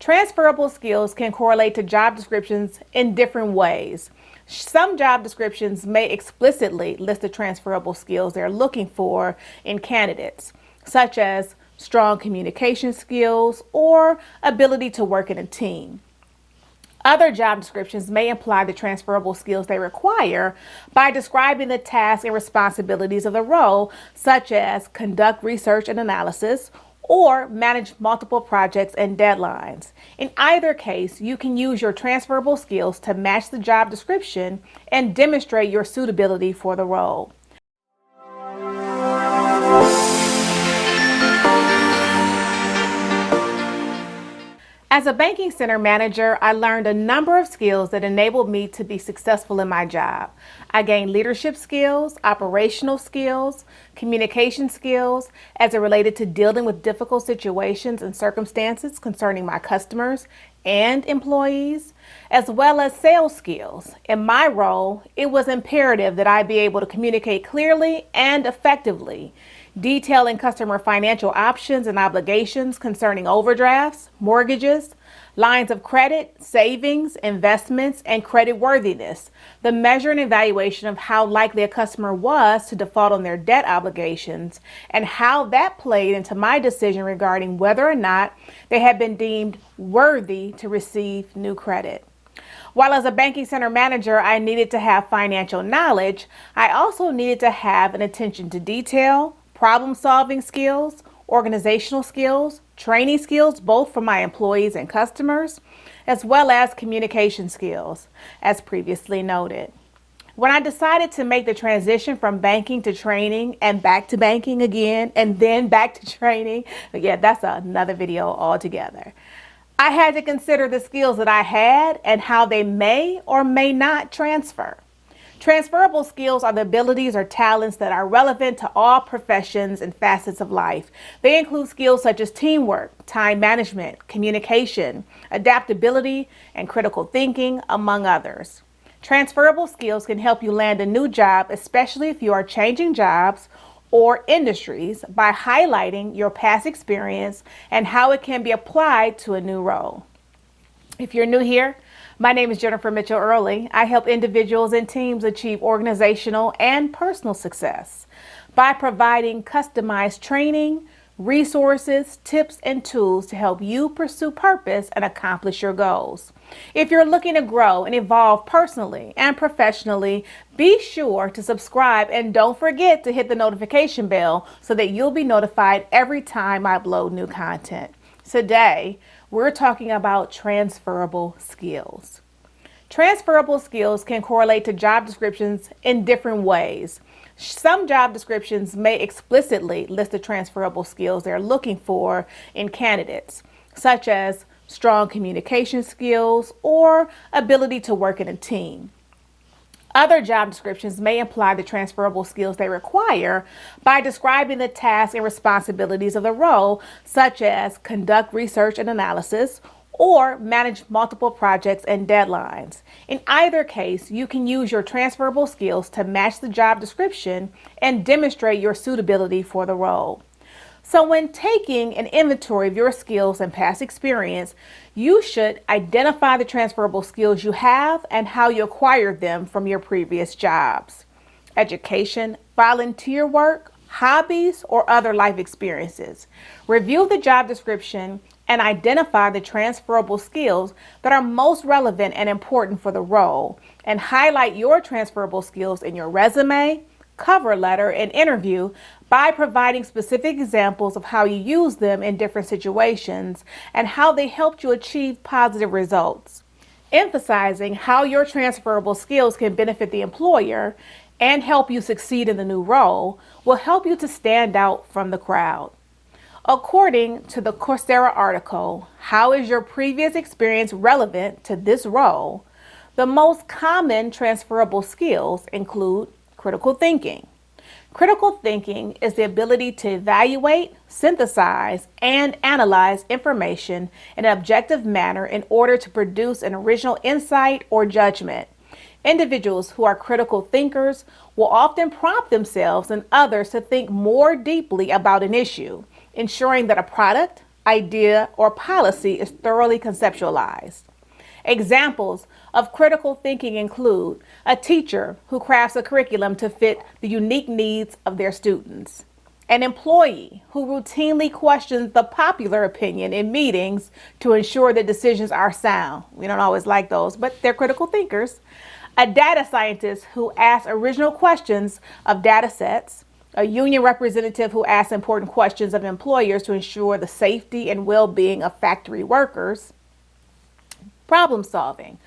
Transferable skills can correlate to job descriptions in different ways. Some job descriptions may explicitly list the transferable skills they're looking for in candidates, such as strong communication skills or ability to work in a team. Other job descriptions may imply the transferable skills they require by describing the tasks and responsibilities of the role, such as conduct research and analysis or manage multiple projects and deadlines. In either case, you can use your transferable skills to match the job description and demonstrate your suitability for the role. As a banking center manager, I learned a number of skills that enabled me to be successful in my job. I gained leadership skills, operational skills, communication skills as it related to dealing with difficult situations and circumstances concerning my customers and employees, as well as sales skills. In my role, it was imperative that I be able to communicate clearly and effectively, detailing customer financial options and obligations concerning overdrafts, mortgages, lines of credit, savings, investments, and credit worthiness, the measure and evaluation of how likely a customer was to default on their debt obligations, and how that played into my decision regarding whether or not they had been deemed worthy to receive new credit. While as a banking center manager, I needed to have financial knowledge, I also needed to have an attention to detail, problem-solving skills, organizational skills, training skills, both for my employees and customers, as well as communication skills, as previously noted. When I decided to make the transition from banking to training and back to banking again, and then back to training, that's another video altogether. I had to consider the skills that I had and how they may or may not transfer. Transferable skills are the abilities or talents that are relevant to all professions and facets of life. They include skills such as teamwork, time management, communication, adaptability, and critical thinking, among others. Transferable skills can help you land a new job, especially if you are changing jobs or industries, by highlighting your past experience and how it can be applied to a new role. If you're new here, my name is Jennifer Mitchell Early. I help individuals and teams achieve organizational and personal success by providing customized training, resources, tips, and tools to help you pursue purpose and accomplish your goals. If you're looking to grow and evolve personally and professionally, be sure to subscribe and don't forget to hit the notification bell so that you'll be notified every time I upload new content. Today, we're talking about transferable skills. Transferable skills can correlate to job descriptions in different ways. Some job descriptions may explicitly list the transferable skills they're looking for in candidates, such as strong communication skills or ability to work in a team. Other job descriptions may imply the transferable skills they require by describing the tasks and responsibilities of the role, such as conduct research and analysis or manage multiple projects and deadlines. In either case, you can use your transferable skills to match the job description and demonstrate your suitability for the role. So when taking an inventory of your skills and past experience, you should identify the transferable skills you have and how you acquired them from your previous jobs, education, volunteer work, hobbies, or other life experiences. Review the job description and identify the transferable skills that are most relevant and important for the role, and highlight your transferable skills in your resume, cover letter, and interview by providing specific examples of how you use them in different situations and how they helped you achieve positive results. Emphasizing how your transferable skills can benefit the employer and help you succeed in the new role will help you to stand out from the crowd. According to the Coursera article, How is Your Previous Experience Relevant to This Role?, the most common transferable skills include critical thinking. Critical thinking is the ability to evaluate, synthesize, and analyze information in an objective manner in order to produce an original insight or judgment. Individuals who are critical thinkers will often prompt themselves and others to think more deeply about an issue, ensuring that a product, idea, or policy is thoroughly conceptualized. Examples of critical thinking include a teacher who crafts a curriculum to fit the unique needs of their students, an employee who routinely questions the popular opinion in meetings to ensure that decisions are sound. We don't always like those, but they're critical thinkers. A data scientist who asks original questions of data sets, a union representative who asks important questions of employers to ensure the safety and well-being of factory workers. Problem solving.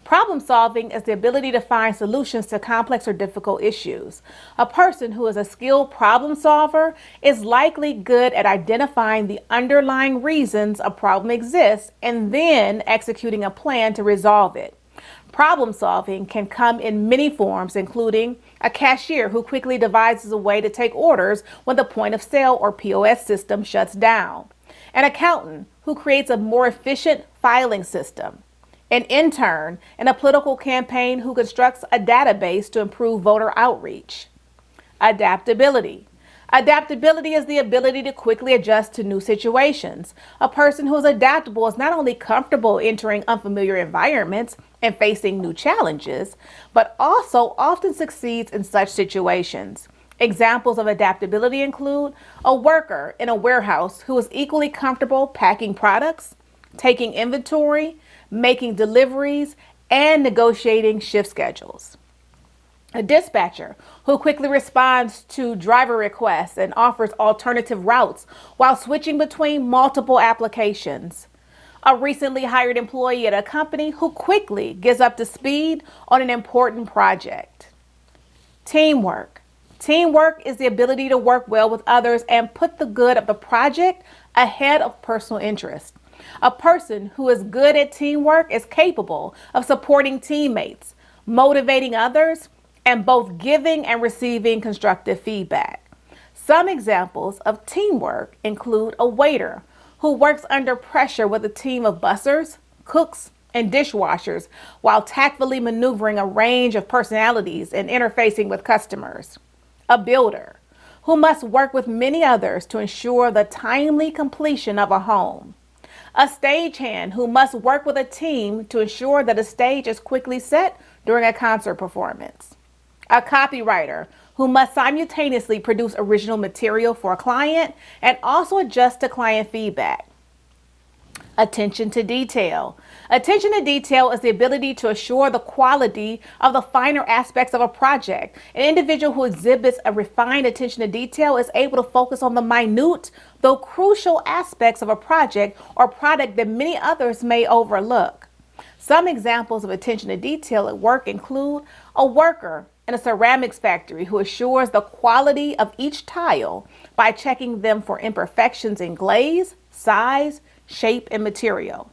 Problem solving is the ability to find solutions to complex or difficult issues. A person who is a skilled problem solver is likely good at identifying the underlying reasons a problem exists and then executing a plan to resolve it. Problem solving can come in many forms, including a cashier who quickly devises a way to take orders when the point of sale or POS system shuts down, an accountant who creates a more efficient filing system, an intern in a political campaign who constructs a database to improve voter outreach. Adaptability. Adaptability is the ability to quickly adjust to new situations. A person who is adaptable is not only comfortable entering unfamiliar environments and facing new challenges, but also often succeeds in such situations. Examples of adaptability include a worker in a warehouse who is equally comfortable packing products, taking inventory, making deliveries, and negotiating shift schedules. A dispatcher who quickly responds to driver requests and offers alternative routes while switching between multiple applications. A recently hired employee at a company who quickly gets up to speed on an important project. Teamwork. Teamwork is the ability to work well with others and put the good of the project ahead of personal interest. A person who is good at teamwork is capable of supporting teammates, motivating others, and both giving and receiving constructive feedback. Some examples of teamwork include a waiter who works under pressure with a team of bussers, cooks, and dishwashers while tactfully maneuvering a range of personalities and interfacing with customers. A builder who must work with many others to ensure the timely completion of a home. A stagehand who must work with a team to ensure that a stage is quickly set during a concert performance. A copywriter who must simultaneously produce original material for a client and also adjust to client feedback. Attention to detail. Attention to detail is the ability to assure the quality of the finer aspects of a project. An individual who exhibits a refined attention to detail is able to focus on the minute, though crucial aspects of a project or product that many others may overlook. Some examples of attention to detail at work include a worker in a ceramics factory who assures the quality of each tile by checking them for imperfections in glaze, size, shape, and material.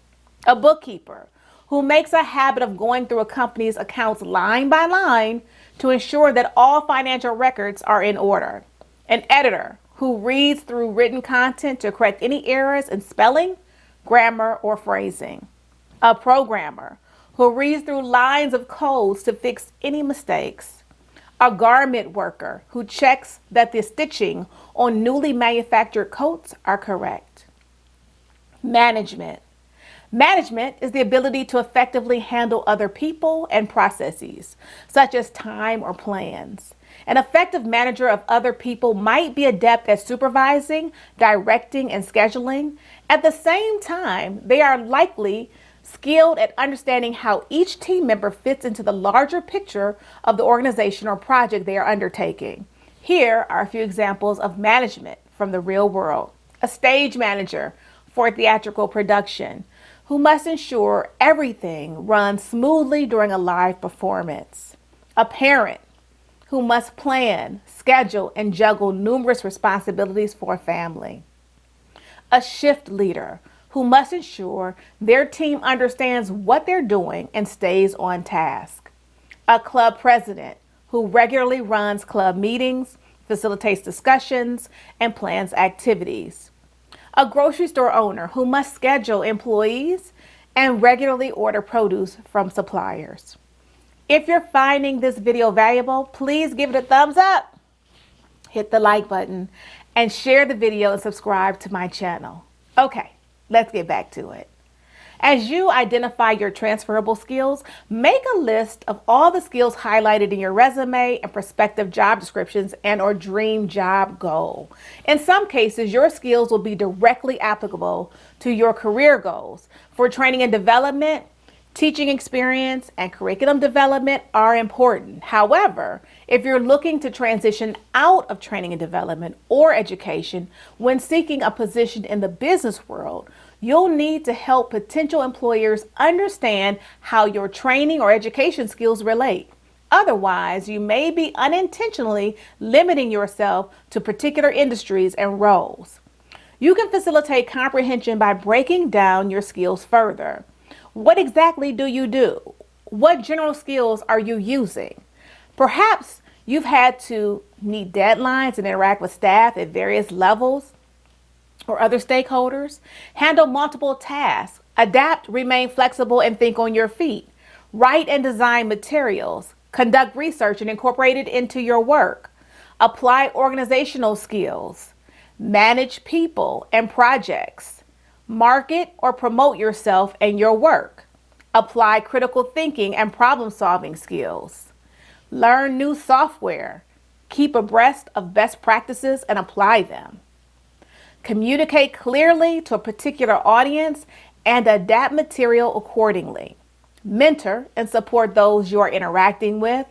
A bookkeeper who makes a habit of going through a company's accounts line by line to ensure that all financial records are in order. An editor who reads through written content to correct any errors in spelling, grammar, or phrasing. A programmer who reads through lines of codes to fix any mistakes. A garment worker who checks that the stitching on newly manufactured coats are correct. Management. Management is the ability to effectively handle other people and processes, such as time or plans. An effective manager of other people might be adept at supervising, directing, and scheduling. At the same time, they are likely skilled at understanding how each team member fits into the larger picture of the organization or project they are undertaking. Here are a few examples of management from the real world. A stage manager for a theatrical production who must ensure everything runs smoothly during a live performance. A parent who must plan, schedule, and juggle numerous responsibilities for a family. A shift leader who must ensure their team understands what they're doing and stays on task. A club president who regularly runs club meetings, facilitates discussions, and plans activities. A grocery store owner who must schedule employees and regularly order produce from suppliers. If you're finding this video valuable, please give it a thumbs up, hit the like button, and share the video and subscribe to my channel. Okay, Let's get back to it. As you identify your transferable skills, make a list of all the skills highlighted in your resume and prospective job descriptions and or dream job goal. In some cases, your skills will be directly applicable to your career goals. For training and development, teaching experience and curriculum development are important. However, if you're looking to transition out of training and development or education when seeking a position in the business world, you'll need to help potential employers understand how your training or education skills relate. Otherwise, you may be unintentionally limiting yourself to particular industries and roles. You can facilitate comprehension by breaking down your skills further. What exactly do you do? What general skills are you using? Perhaps you've had to meet deadlines and interact with staff at various levels or other stakeholders, handle multiple tasks, adapt, remain flexible, and think on your feet, write and design materials, conduct research and incorporate it into your work, apply organizational skills, manage people and projects, market or promote yourself and your work, apply critical thinking and problem solving skills, learn new software, keep abreast of best practices and apply them. Communicate clearly to a particular audience and adapt material accordingly. Mentor and support those you are interacting with,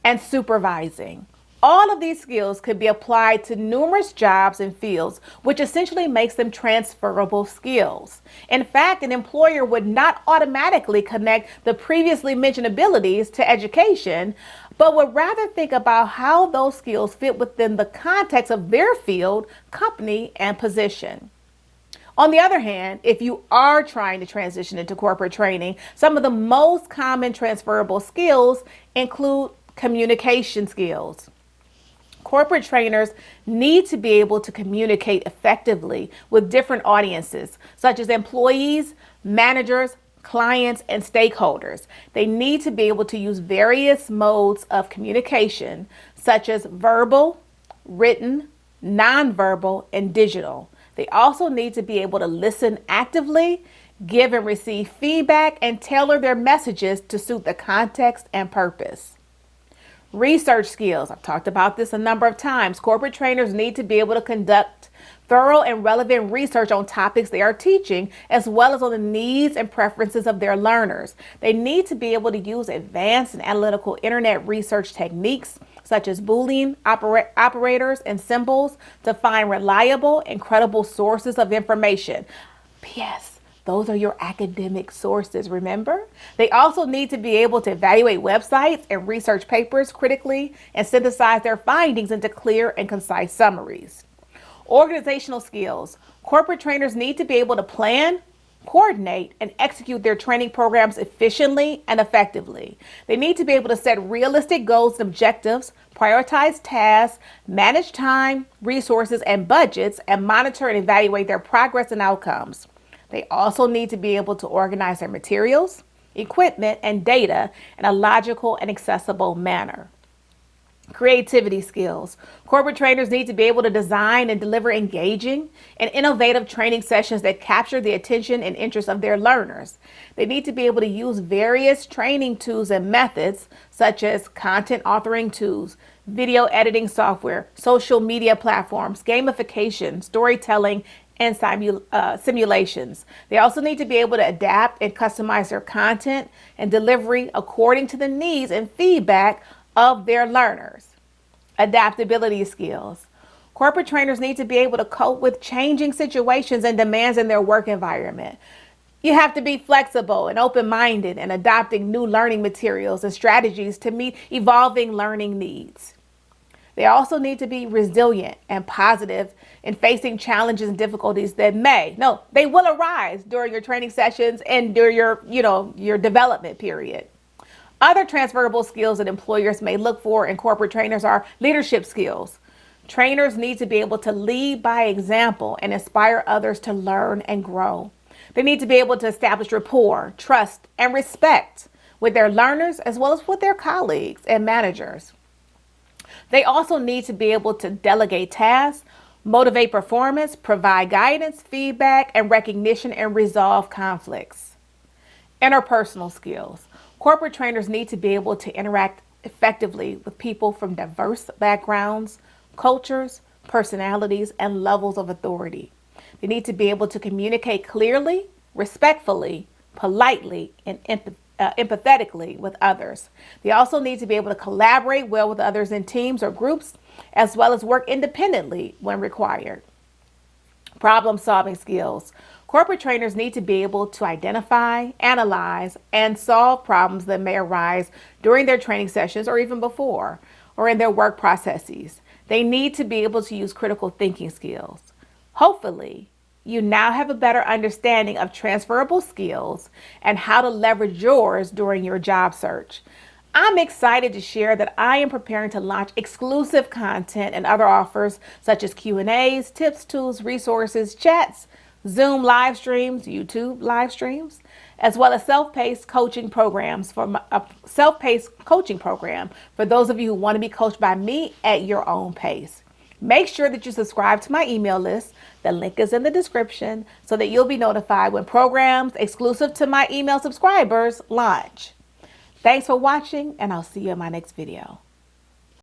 and supervising. All of these skills could be applied to numerous jobs and fields, which essentially makes them transferable skills. In fact, an employer would not automatically connect the previously mentioned abilities to education, but would rather think about how those skills fit within the context of their field, company, and position. On the other hand, if you are trying to transition into corporate training, some of the most common transferable skills include communication skills. Corporate trainers need to be able to communicate effectively with different audiences, such as employees, managers, clients, and stakeholders. They need to be able to use various modes of communication, such as verbal, written, nonverbal, and digital. They also need to be able to listen actively, give and receive feedback, and tailor their messages to suit the context and purpose. Research skills. I've talked about this a number of times. Corporate trainers need to be able to conduct thorough and relevant research on topics they are teaching, as well as on the needs and preferences of their learners. They need to be able to use advanced and analytical internet research techniques, such as Boolean operators and symbols, to find reliable and credible sources of information. P.S. Those are your academic sources, remember? They also need to be able to evaluate websites and research papers critically and synthesize their findings into clear and concise summaries. Organizational skills. Corporate trainers need to be able to plan, coordinate, and execute their training programs efficiently and effectively. They need to be able to set realistic goals and objectives, prioritize tasks, manage time, resources, and budgets, and monitor and evaluate their progress and outcomes. They also need to be able to organize their materials, equipment, and data in a logical and accessible manner. Creativity skills. Corporate trainers need to be able to design and deliver engaging and innovative training sessions that capture the attention and interest of their learners. They need to be able to use various training tools and methods, such as content authoring tools, video editing software, social media platforms, gamification, storytelling, and simulations. They also need to be able to adapt and customize their content and delivery according to the needs and feedback of their learners. Adaptability skills. Corporate trainers need to be able to cope with changing situations and demands in their work environment. You have to be flexible and open-minded in adopting new learning materials and strategies to meet evolving learning needs. They also need to be resilient and positive in facing challenges and difficulties that they will arise during your training sessions and during your development period. Other transferable skills that employers may look for in corporate trainers are leadership skills. Trainers need to be able to lead by example and inspire others to learn and grow. They need to be able to establish rapport, trust, and respect with their learners as well as with their colleagues and managers. They also need to be able to delegate tasks, motivate performance, provide guidance, feedback, and recognition, and resolve conflicts. Interpersonal skills. Corporate trainers need to be able to interact effectively with people from diverse backgrounds, cultures, personalities, and levels of authority. They need to be able to communicate clearly, respectfully, politely, and empathetically with others. They also need to be able to collaborate well with others in teams or groups, as well as work independently when required. Problem solving skills. Corporate trainers need to be able to identify, analyze, and solve problems that may arise during their training sessions or even before, or in their work processes. They need to be able to use critical thinking skills. Hopefully, you now have a better understanding of transferable skills and how to leverage yours during your job search. I'm excited to share that I am preparing to launch exclusive content and other offers such as Q&As, tips, tools, resources, chats, Zoom live streams, YouTube live streams, as well as self-paced coaching programs for a self-paced coaching program for those of you who want to be coached by me at your own pace. Make sure that you subscribe to my email list. The link is in the description so that you'll be notified when programs exclusive to my email subscribers launch. Thanks for watching, and I'll see you in my next video.